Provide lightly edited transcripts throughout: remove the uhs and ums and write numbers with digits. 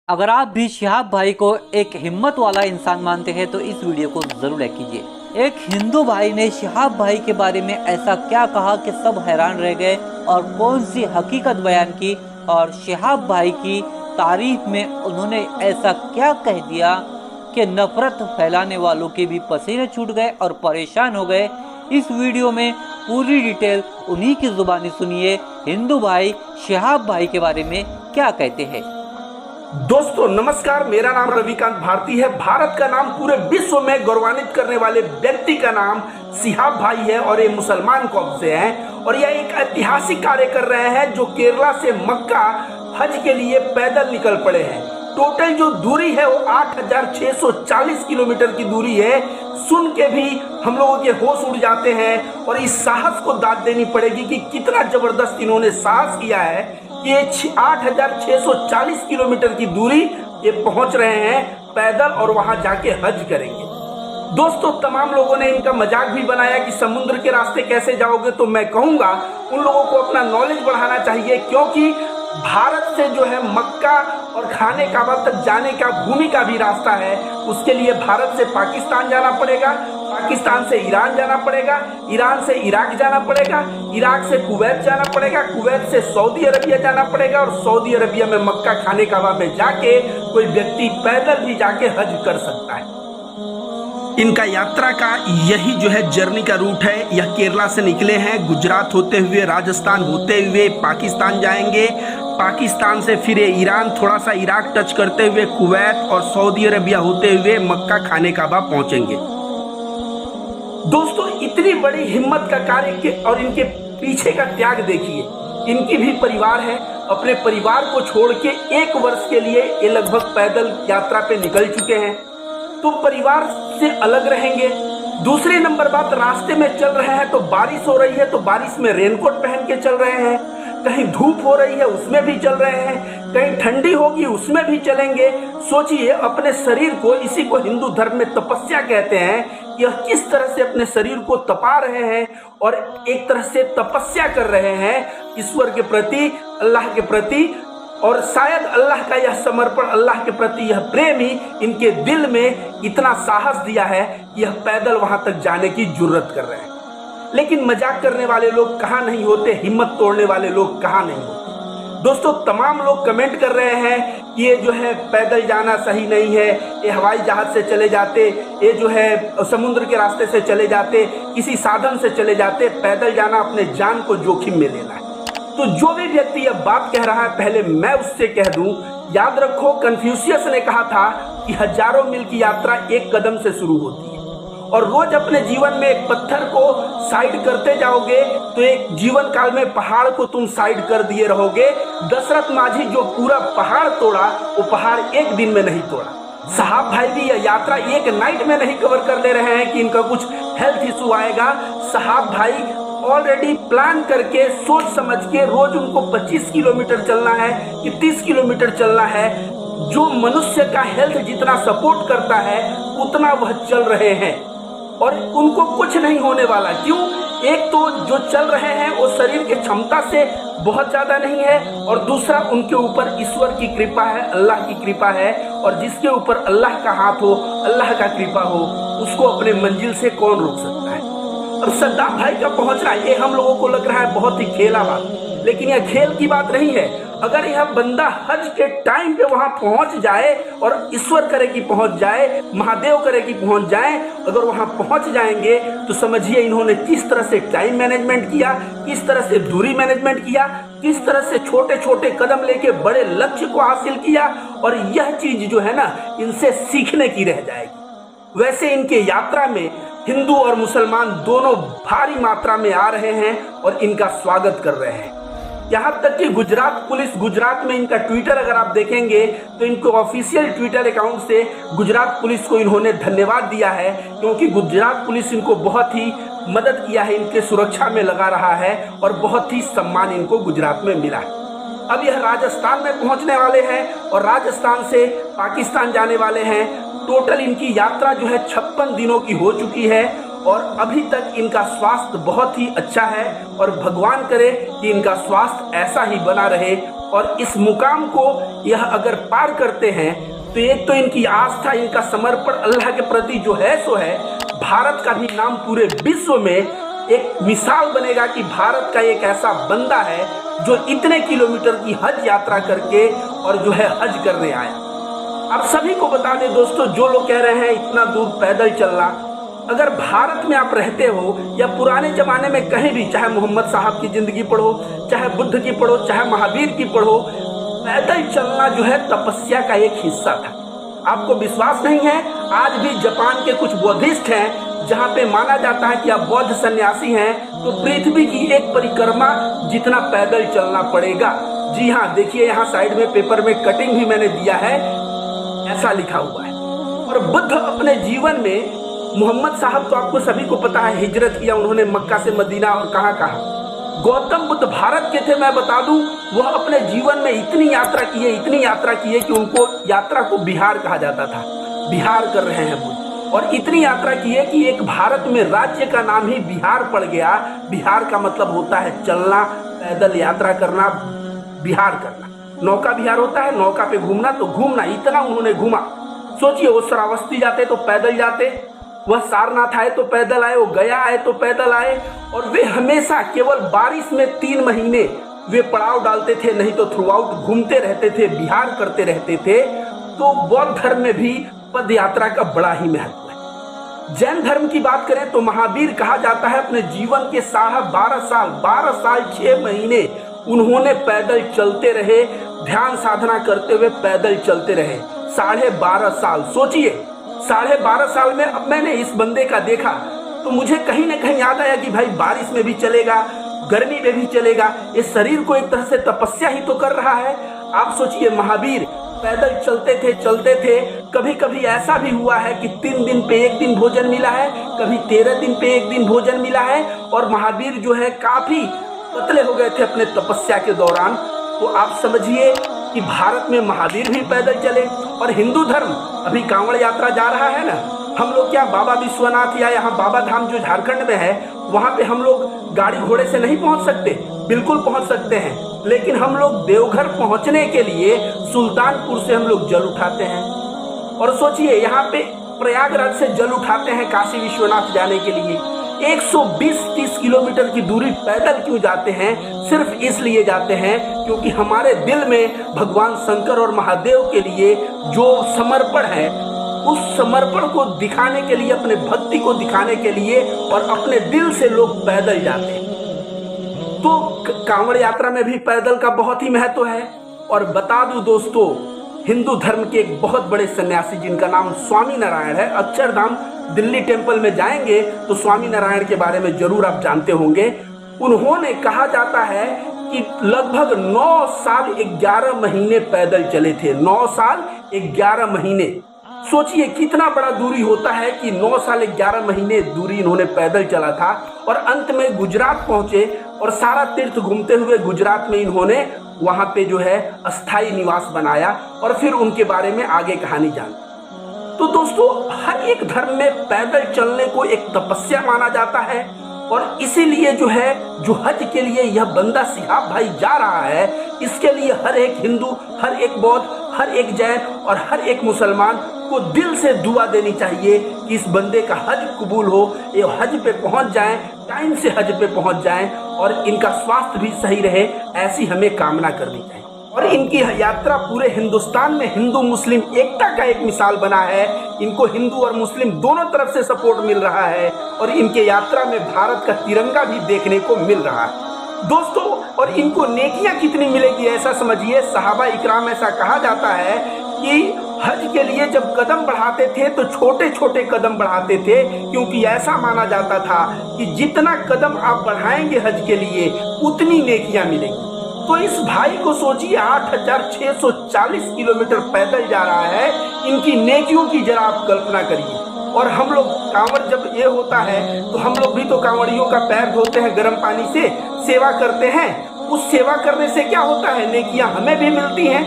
अगर आप भी शिहाब भाई को एक हिम्मत वाला इंसान मानते हैं तो इस वीडियो को जरूर लाइक कीजिए। एक हिंदू भाई ने शिहाब भाई के बारे में ऐसा क्या कहा कि सब हैरान रह गए और कौन सी हकीकत बयान की और शिहाब भाई की तारीफ में उन्होंने ऐसा क्या कह दिया कि नफरत फैलाने वालों के भी पसीने छूट गए और परेशान हो गए। इस वीडियो में पूरी डिटेल उन्हीं की जुबानी सुनिए। हिंदू भाई शिहाब भाई के बारे में क्या कहते हैं। दोस्तों नमस्कार, मेरा नाम रविकांत भारती है। भारत का नाम पूरे विश्व में गौरवान्वित करने वाले व्यक्ति का नाम शिहाब भाई है और ये मुसलमान कौम से हैं और यह एक ऐतिहासिक कार्य कर रहे हैं जो केरला से मक्का हज के लिए पैदल निकल पड़े हैं। टोटल जो दूरी है वो 8,640 किलोमीटर की दूरी है। सुन के भी हम लोगों के होश उड़ जाते हैं और इस साहस को दाद देनी पड़ेगी कि कितना जबरदस्त इन्होंने साहस किया है। ये 8,640 किलोमीटर की दूरी ये पहुंच रहे हैं पैदल और वहां जाके हज करेंगे। दोस्तों तमाम लोगों ने इनका मजाक भी बनाया कि समुद्र के रास्ते कैसे जाओगे, तो मैं कहूंगा उन लोगों को अपना नॉलेज बढ़ाना चाहिए, क्योंकि भारत से जो है मक्का और खाने काबा तक जाने का भूमि का भी रास्ता है। उसके लिए भारत से पाकिस्तान जाना पड़ेगा, पाकिस्तान से ईरान जाना पड़ेगा, ईरान से इराक जाना पड़ेगा, इराक से कुवैत जाना पड़ेगा, कुवैत से सऊदी अरबिया जाना पड़ेगा और सऊदी अरबिया में मक्का खाने काबा में जाके कोई व्यक्ति पैदल भी जाके हज कर सकता है। इनका यात्रा का यही जो है जर्नी का रूट है। यह केरला से निकले हैं, गुजरात होते हुए राजस्थान होते हुए पाकिस्तान जाएंगे, पाकिस्तान से फिर ईरान, थोड़ा सा इराक टच करते हुए कुवैत और सऊदी अरबिया होते हुए मक्का खाने काबा पहुंचेंगे। दोस्तों इतनी बड़ी हिम्मत का कार्य और इनके पीछे का त्याग देखिए। इनकी भी परिवार है, अपने परिवार को छोड़ के 1 वर्ष के लिए ये लगभग पैदल यात्रा पे निकल चुके हैं, तो परिवार से अलग रहेंगे। दूसरी नंबर बात, रास्ते में चल रहे हैं तो बारिश हो रही है तो बारिश में रेनकोट पहन के चल रहे हैं, कहीं धूप हो रही है उसमें भी चल रहे हैं, कहीं ठंडी होगी उसमें भी चलेंगे। सोचिए अपने शरीर को, इसी को हिंदू धर्म में तपस्या कहते हैं, यह किस तरह से अपने शरीर को तपा रहे हैं और एक तरह से तपस्या कर रहे हैं ईश्वर के प्रति, अल्लाह के प्रति। और शायद अल्लाह का यह समर्पण, अल्लाह के प्रति यह प्रेम ही इनके दिल में इतना साहस दिया है कि यह पैदल वहां तक जाने की जुर्रत कर रहे हैं। लेकिन मजाक करने वाले लोग कहाँ नहीं होते, हिम्मत तोड़ने वाले लोग कहाँ नहीं होते। दोस्तों तमाम लोग कमेंट कर रहे हैं कि ये जो है पैदल जाना सही नहीं है, ये हवाई जहाज से चले जाते, ये जो है समुद्र के रास्ते से चले जाते, किसी साधन से चले जाते। पैदल जाना अपने जान को जोखिम में लेना है। तो जो भी व्यक्ति यह बात कह रहा है, पहले मैं उससे कह दूं, याद रखो कन्फ्यूशियस ने कहा था कि हजारों मील की यात्रा एक कदम से शुरू होती है और रोज अपने जीवन में एक पत्थर को साइड करते जाओगे तो एक जीवन काल में पहाड़ को तुम साइड कर दिए रहोगे। दशरथ माझी जो पूरा पहाड़ तोड़ा वो पहाड़ एक दिन में नहीं तोड़ा। साहब भाई भी यह यात्रा एक नाइट में नहीं कवर कर ले रहे हैं कि इनका कुछ हेल्थ इशू आएगा। साहब भाई ऑलरेडी प्लान करके, सोच समझ के, रोज उनको 25 किलोमीटर चलना है कि 30 किलोमीटर चलना है। जो मनुष्य का हेल्थ जितना सपोर्ट करता है उतना वह चल रहे हैं और उनको कुछ नहीं होने वाला। क्यों? एक तो जो चल रहे हैं वो शरीर की क्षमता से बहुत ज्यादा नहीं है और दूसरा उनके ऊपर ईश्वर की कृपा है, अल्लाह की कृपा है। और जिसके ऊपर अल्लाह का हाथ हो, अल्लाह का कृपा हो, उसको अपने मंजिल से कौन रोक सकता है। अब सद्दाम भाई का पहुंचना ये हम लोगों को लग रहा है बहुत ही खेला बात, लेकिन यह खेल की बात नहीं है। अगर यह बंदा हज के टाइम पे वहां पहुंच जाए और ईश्वर करे कि पहुंच जाए, महादेव करे कि पहुंच जाए, अगर वहां पहुंच जाएंगे तो समझिए इन्होंने किस तरह से टाइम मैनेजमेंट किया, किस तरह से दूरी मैनेजमेंट किया, किस तरह से छोटे छोटे कदम लेके बड़े लक्ष्य को हासिल किया। और यह चीज जो है ना, इनसे सीखने की रह जाएगी। वैसे इनके यात्रा में हिंदू और मुसलमान दोनों भारी मात्रा में आ रहे हैं और इनका स्वागत कर रहे हैं। यहाँ तक कि गुजरात पुलिस, गुजरात में इनका ट्विटर अगर आप देखेंगे तो इनको ऑफिशियल ट्विटर अकाउंट से गुजरात पुलिस को इन्होंने धन्यवाद दिया है, क्योंकि गुजरात पुलिस इनको बहुत ही मदद किया है, इनके सुरक्षा में लगा रहा है और बहुत ही सम्मान इनको गुजरात में मिला है। अब यह राजस्थान में पहुंचने वाले हैं और राजस्थान से पाकिस्तान जाने वाले हैं। टोटल इनकी यात्रा जो है 56 दिनों की हो चुकी है और अभी तक इनका स्वास्थ्य बहुत ही अच्छा है और भगवान करे कि इनका स्वास्थ्य ऐसा ही बना रहे और इस मुकाम को यह अगर पार करते हैं तो एक तो इनकी आस्था, इनका समर्पण अल्लाह के प्रति जो है सो है, भारत का भी नाम पूरे विश्व में एक मिसाल बनेगा कि भारत का एक ऐसा बंदा है जो इतने किलोमीटर की हज यात्रा करके और जो है हज करने आया। आप सभी को बता दें दोस्तों, जो लोग कह रहे हैं इतना दूर पैदल चलना, अगर भारत में आप रहते हो या पुराने जमाने में कहीं भी, चाहे मोहम्मद साहब की जिंदगी पढ़ो, चाहे बुद्ध की पढ़ो, चाहे महावीर की पढ़ो, पैदल चलना जो है तपस्या का एक हिस्सा था। आपको विश्वास नहीं है, आज भी जापान के कुछ बौद्धिस्ट हैं जहां पे माना जाता है कि आप बौद्ध सन्यासी हैं तो पृथ्वी की एक परिक्रमा जितना पैदल चलना पड़ेगा। जी हाँ, देखिए यहाँ साइड में पेपर में कटिंग भी मैंने दिया है, ऐसा लिखा हुआ है। और बुद्ध अपने जीवन में, मोहम्मद साहब तो आपको सभी को पता है हिजरत किया उन्होंने मक्का से मदीना और कहाँ कहाँ। गौतम बुद्ध भारत के थे, मैं बता दूं, वह अपने जीवन में इतनी यात्रा की है कि उनको यात्रा को बिहार कहा जाता था। बिहार कर रहे हैं बुद्ध, और इतनी यात्रा की है कि एक भारत में राज्य का नाम ही बिहार पड़ गया। बिहार का मतलब होता है चलना, पैदल यात्रा करना, बिहार करना। नौका बिहार होता है, नौका पे घूमना, तो घूमना, इतना उन्होंने घूमा। सोचिए, वो श्रावस्ती जाते तो पैदल जाते, वह सारनाथ आए तो पैदल आए, वो गया आए तो पैदल आए, और वे हमेशा केवल बारिश में 3 महीने वे पड़ाव डालते थे, नहीं तो थ्रू आउट घूमते रहते थे, बिहार करते रहते थे। तो बौद्ध धर्म में भी पद यात्रा का बड़ा ही महत्व है। जैन धर्म की बात करें तो महावीर कहा जाता है अपने जीवन के 12 साल 6 महीने उन्होंने पैदल चलते रहे, ध्यान साधना करते हुए पैदल चलते रहे। 12.5 साल, सोचिए 12.5 साल में। अब मैंने इस बंदे का देखा तो मुझे कहीं ना कहीं याद आया कि भाई बारिश में भी चलेगा, गर्मी में भी चलेगा, इस शरीर को एक तरह से तपस्या ही तो कर रहा है। आप सोचिए, महावीर पैदल चलते थे। कभी कभी ऐसा भी हुआ है कि 3 दिन पे 1 दिन भोजन मिला है, कभी 13 दिन पे 1 दिन भोजन मिला है, और महावीर जो है काफी पतले हो गए थे अपने तपस्या के दौरान। तो आप समझिए कि भारत में महावीर भी पैदल चले। और हिंदू धर्म, अभी कांवड़ यात्रा जा रहा है ना, हम लोग क्या बाबा विश्वनाथ या यहाँ बाबा धाम जो झारखंड में है, वहाँ पे हम लोग गाड़ी घोड़े से नहीं पहुँच सकते? बिल्कुल पहुँच सकते हैं, लेकिन हम लोग देवघर पहुँचने के लिए सुल्तानपुर से हम लोग जल उठाते हैं। और सोचिए, यहाँ पे प्रयागराज से जल उठाते हैं काशी विश्वनाथ जाने के लिए। 120-130 किलोमीटर की दूरी पैदल क्यों जाते हैं? सिर्फ इसलिए जाते हैं क्योंकि हमारे दिल में भगवान शंकर और महादेव के लिए जो समर्पण है, उस समर्पण को दिखाने के लिए, अपने भक्ति को दिखाने के लिए, और अपने दिल से लोग पैदल जाते हैं। तो कांवड़ यात्रा में भी पैदल का बहुत ही महत्व है। और बता दूं दोस्तों, हिंदू धर्म के एक बहुत बड़े सन्यासी जिनका नाम स्वामी नारायण है, अक्षरधाम दिल्ली टेम्पल में जाएंगे तो स्वामी नारायण के बारे में जरूर आप जानते होंगे। उन्होंने, कहा जाता है कि लगभग 9 साल 11 महीने पैदल चले थे। 9 साल 11 महीने, सोचिए कितना बड़ा दूरी होता है कि 9 साल 11 महीने दूरी इन्होंने पैदल चला था। और अंत में गुजरात पहुंचे, और सारा तीर्थ घूमते हुए गुजरात में इन्होंने वहां पे जो है अस्थाई निवास बनाया। और फिर उनके बारे में आगे कहानी जान। तो दोस्तों, हर एक धर्म में पैदल चलने को एक तपस्या माना जाता है, और इसीलिए जो है, जो हज के लिए यह बंदा शिहाब भाई जा रहा है, इसके लिए हर एक हिंदू, हर एक बौद्ध, हर एक जैन और हर एक मुसलमान को दिल से दुआ देनी चाहिए कि इस बंदे का हज कबूल हो, ये हज पे पहुंच जाएं, टाइम से हज पे पहुंच जाएं, और इनका स्वास्थ्य भी सही रहे, ऐसी हमें कामना करनी चाहिए। और इनकी यात्रा पूरे हिंदुस्तान में हिंदू मुस्लिम एकता का एक मिसाल बना है। इनको हिंदू और मुस्लिम दोनों तरफ से सपोर्ट मिल रहा है, और इनके यात्रा में भारत का तिरंगा भी देखने को मिल रहा है दोस्तों। और इनको नेकियां कितनी मिलेगी ऐसा समझिए, सहाबा इकराम, ऐसा कहा जाता है कि हज के लिए जब कदम बढ़ाते थे तो छोटे छोटे कदम बढ़ाते थे, क्योंकि ऐसा माना जाता था कि जितना कदम आप बढ़ाएंगे हज के लिए उतनी नेकियां मिलेंगी। तो इस भाई को सोचिए, 8640 किलोमीटर पैदल जा रहा है, इनकी नेकियों की जरा आप कल्पना करिए। और हम लोग कांवड़ जब ये होता है तो हम लोग भी तो कांवड़ियों का पैर धोते हैं गर्म पानी से, सेवा करते हैं। उस सेवा करने से क्या होता है? नेकियां हमें भी मिलती हैं।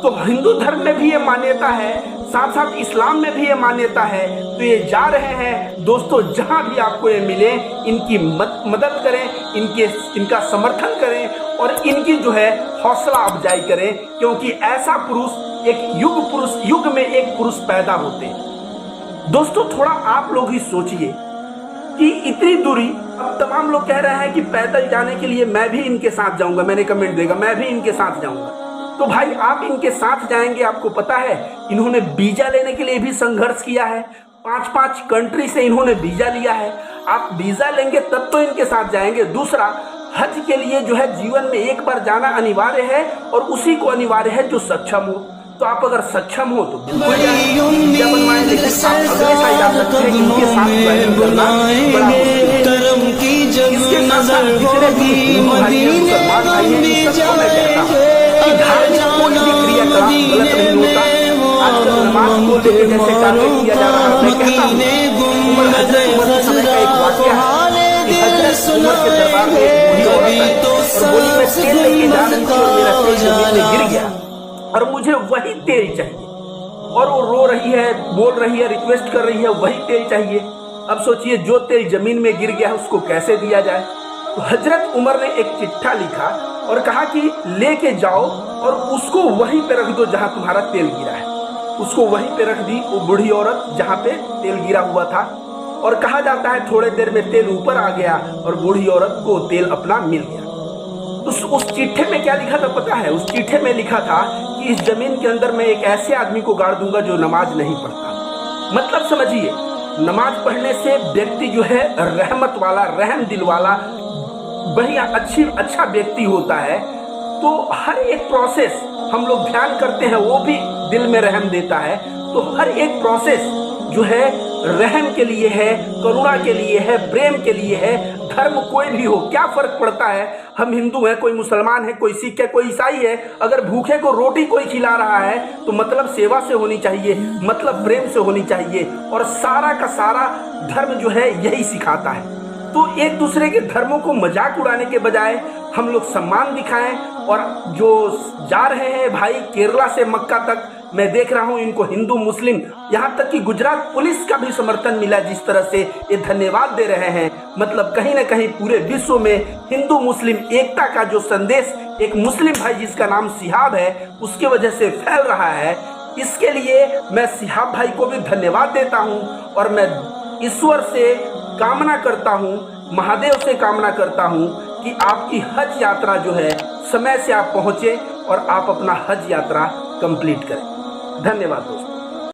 तो हिंदू धर्म में भी ये मान्यता है, साथ साथ इस्लाम में भी ये मान्यता है। तो ये जा रहे हैं दोस्तों, जहां भी आपको ये मिले इनकी मदद करें, इनका समर्थन करें और इनकी जो है हौसला अफजाई करें, क्योंकि ऐसा पुरुष एक युग में एक पुरुष पैदा होते हैं। दोस्तों थोड़ा आप लोग ही सोचिए कि इतनी दूरी, अब तमाम लोग कह रहे हैं कि पैदल जाने के लिए मैं भी इनके साथ जाऊंगा, मैंने कमेंट देगा मैं भी इनके साथ जाऊंगा। तो भाई आप इनके साथ जाएंगे, आपको पता है इन्होंने वीजा लेने के लिए भी संघर्ष किया है, 5-5 कंट्री से इन्होंने वीजा लिया है। आप वीजा लेंगे तब तो इनके साथ जाएंगे। दूसरा, हज के लिए जो है जीवन में एक बार जाना अनिवार्य है और उसी को अनिवार्य है जो सक्षम हो। तो आप अगर सक्षम हो तो बिल्कुल वीजा बनवाएं, लेकिन आप अगले साइड आ सकते हैं इनके साथ ज्वाइन करना बड़ा मुश्किल है। इसके साथ जितने भी हिंदू भाई हैं, मुसलमान भाई हैं, इन सबको मैं कहता हूँ कि धार्मिक कोई भी क्रियाकलाप गलत नहीं होता। आजकल नमाज को लेकर जैसे टारगेट किया जा रहा है, मैं कहता हूँ हजरत उमर के समय का एक वाकया है कि हजरत उमर के दरबार में एक बूढ़ी औरत आई और बोली मैं तेल लेके जा रही थी और मेरा तेल जमीन में गिर गया और मुझे वही तेल चाहिए। और वो रो रही है, बोल रही है, रिक्वेस्ट कर रही है, वही तेल चाहिए। अब सोचिए जो तेल जमीन में गिर गया है उसको कैसे दिया जाए। तो हजरत उमर ने एक चिट्ठा लिखा और कहा कि लेके जाओ और उसको वहीं पे रख दो जहां तुम्हारा तेल गिरा है। उसको वहीं पे रख दी वो बूढ़ी औरत जहां पे तेल गिरा हुआ था। और कहा जाता है थोड़े देर में तेल ऊपर आ गया और बूढ़ी औरत को तेल अपना मिल गया। तो उस चिट्ठे में क्या लिखा था पता है? उस चिट्ठे में लिखा था कि इस जमीन के अंदर मैं एक ऐसे आदमी को गाड़ दूंगा जो नमाज नहीं पढ़ता। मतलब समझिए, नमाज पढ़ने से व्यक्ति जो है रहमत वाला, रहम दिल वाला, बढ़िया अच्छा व्यक्ति होता है। तो हर एक प्रोसेस हम लोग ध्यान करते हैं वो भी दिल में रहम देता है। तो हर एक प्रोसेस जो है रहम के लिए है, करुणा के लिए है, प्रेम के लिए है। धर्म कोई भी हो, क्या फर्क पड़ता है? हम हिंदू हैं, कोई मुसलमान है, कोई सिख है, कोई ईसाई है। अगर भूखे को रोटी कोई खिला रहा है तो मतलब सेवा से होनी चाहिए, मतलब प्रेम से होनी चाहिए। और सारा का सारा धर्म जो है यही सिखाता है। तो एक दूसरे के धर्मों को मजाक उड़ाने के बजाय हम लोग सम्मान दिखाएं। और जो जा रहे हैं भाई केरला से मक्का तक, मैं देख रहा हूं इनको हिंदू मुस्लिम, यहाँ तक कि गुजरात पुलिस का भी समर्थन मिला, जिस तरह से ये धन्यवाद दे रहे हैं। मतलब कहीं ना कहीं पूरे विश्व में हिंदू मुस्लिम एकता का जो संदेश एक मुस्लिम भाई जिसका नाम सिहाब है उसके वजह से फैल रहा है। इसके लिए मैं सिहाब भाई को भी धन्यवाद देता हूँ और मैं ईश्वर से कामना करता हूँ, महादेव से कामना करता हूँ कि आपकी हज यात्रा जो है समय से आप पहुँचे और आप अपना हज यात्रा कंप्लीट करें। धन्यवाद दोस्तों।